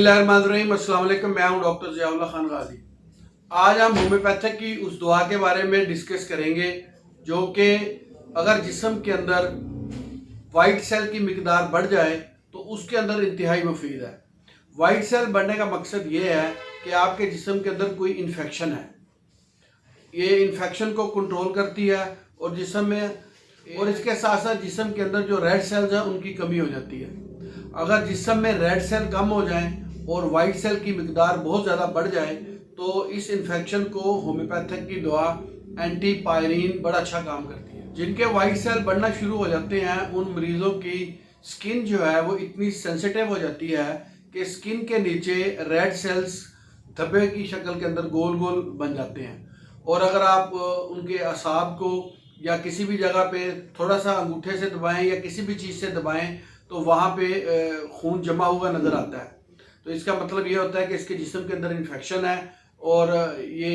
बिस्मिल्लाहिर्रहमानिर्रहीम। अस्सलाम वालेकुम। मैं हूं डॉक्टर ज़ियाउल्लाह खान गाजी। आज हम होम्योपैथिक की उस दवा के बारे में डिस्कस करेंगे जो कि अगर जिस्म के अंदर वाइट सेल की मिकदार बढ़ जाए तो उसके अंदर इंतहाई मुफीद है। वाइट सेल बढ़ने का मकसद ये है कि आपके जिस्म के अंदर कोई इन्फेक्शन है, ये इन्फेक्शन को कंट्रोल करती है और जिस्म में, और इसके साथ साथ जिस्म के अंदर जो रेड सेल्स हैं उनकी कमी हो जाती है। अगर जिस्म में रेड सेल कम हो जाएं और वाइट सेल की मिकदार बहुत ज़्यादा बढ़ जाए तो इस इन्फेक्शन को होम्योपैथिक की दवा एंटी पायरीन बड़ा अच्छा काम करती है। जिनके वाइट सेल बढ़ना शुरू हो जाते हैं उन मरीजों की स्किन जो है वो इतनी सेंसिटिव हो जाती है कि स्किन के नीचे रेड सेल्स धब्बे की शक्ल के अंदर गोल गोल बन जाते हैं। और अगर आप उनके असाब को या किसी भी जगह पे थोड़ा सा अंगूठे से दबाएं या किसी भी चीज़ से दबाएं तो वहाँ पे खून जमा हुआ नज़र आता है। तो इसका मतलब ये होता है कि इसके जिस्म के अंदर इन्फेक्शन है और ये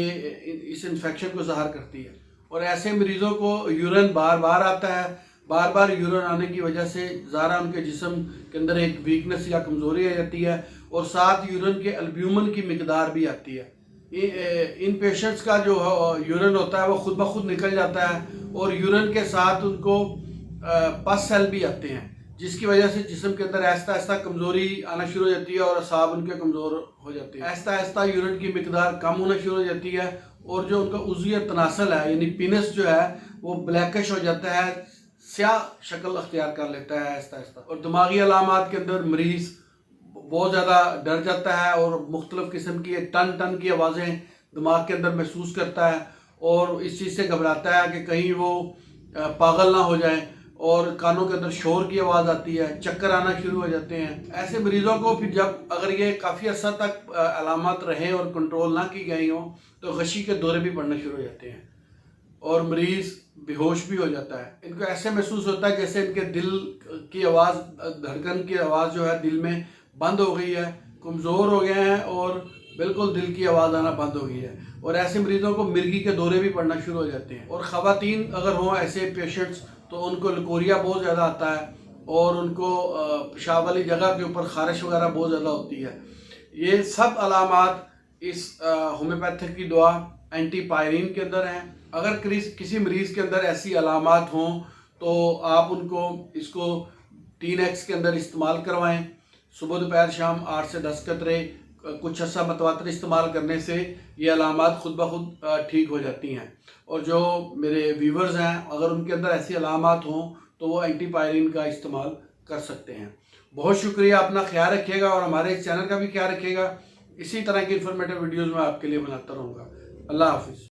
इस इन्फेक्शन को ज़ाहिर करती है। और ऐसे मरीज़ों को यूरिन बार बार आता है। बार बार यूरिन आने की वजह से ज़ाहिर उनके जिस्म के अंदर एक वीकनेस या कमज़ोरी आ जाती है और साथ यूरिन के अल्ब्यूमिन की मिकदार भी आती है। इन पेशेंट्स का जो यूरिन होता है वो खुद ब खुद निकल जाता है और यूरिन के साथ उनको पस सेल भी आते हैं, जिसकी वजह से जिस्म के अंदर आहिस्ता आहिस्ता कमज़ोरी आना शुरू हो जाती है और असाब उनके कमज़ोर हो जाते हैं। आहिस्ता आहिस्ता यूरिन की मिकदार कम होना शुरू हो जाती है और जो उनका उज़वी तनासल है यानी पीनस जो है वो ब्लैकिश हो जाता है, स्याह शक्ल अख्तियार कर लेता है आहिस्ता आहिस्ता। और दिमागी अलामात के अंदर मरीज़ बहुत ज़्यादा डर जाता है और मुख्तलिफ़ किस्म की टन टन की आवाज़ें दिमाग के अंदर महसूस करता है और इस चीज़ से घबराता है कि कहीं वो पागल ना हो जाए और कानों के अंदर शोर की आवाज़ आती है, चक्कर आना शुरू हो जाते हैं। ऐसे मरीज़ों को फिर जब अगर ये काफ़ी अर्सा तक अलामत रहे और कंट्रोल ना की गई हो तो गशी के दौरे भी पड़ना शुरू हो जाते हैं और मरीज़ बेहोश भी हो जाता है। इनको ऐसे महसूस होता है जैसे इनके दिल की आवाज़, धड़कन की आवाज़ जो है दिल में बंद हो गई है, कमज़ोर हो गए हैं और बिल्कुल दिल की आवाज़ आना बंद हो गई है। और ऐसे मरीज़ों को मिर्गी के दौरे भी पड़ना शुरू हो जाते हैं। और ख़वातीन अगर हों ऐसे पेशेंट्स तो उनको लकोरिया बहुत ज़्यादा आता है और उनको पेशाब वाली जगह के ऊपर ख़ारिश वगैरह बहुत ज़्यादा होती है। ये सब अलामात इस होम्योपैथिक की दवा एंटी पायरीन के अंदर हैं। अगर किसी मरीज़ के अंदर ऐसी अलामात हों तो आप उनको इसको 3x के अंदर इस्तेमाल करवाएं। सुबह दोपहर शाम 8 से 10 कतरे कुछ अर्सा मतवातर इस्तेमाल करने से ये अलामात खुद ब खुद ठीक हो जाती हैं। और जो मेरे व्यूवर्स हैं अगर उनके अंदर ऐसी अलामात हों तो वो एंटी पायरीन का इस्तेमाल कर सकते हैं। बहुत शुक्रिया, अपना ख्याल रखिएगा और हमारे इस चैनल का भी ख्याल रखिएगा। इसी तरह की इन्फॉर्मेटिव वीडियोज़ मैं आपके लिए बनाता रहूँगा। अल्लाह हाफिज़।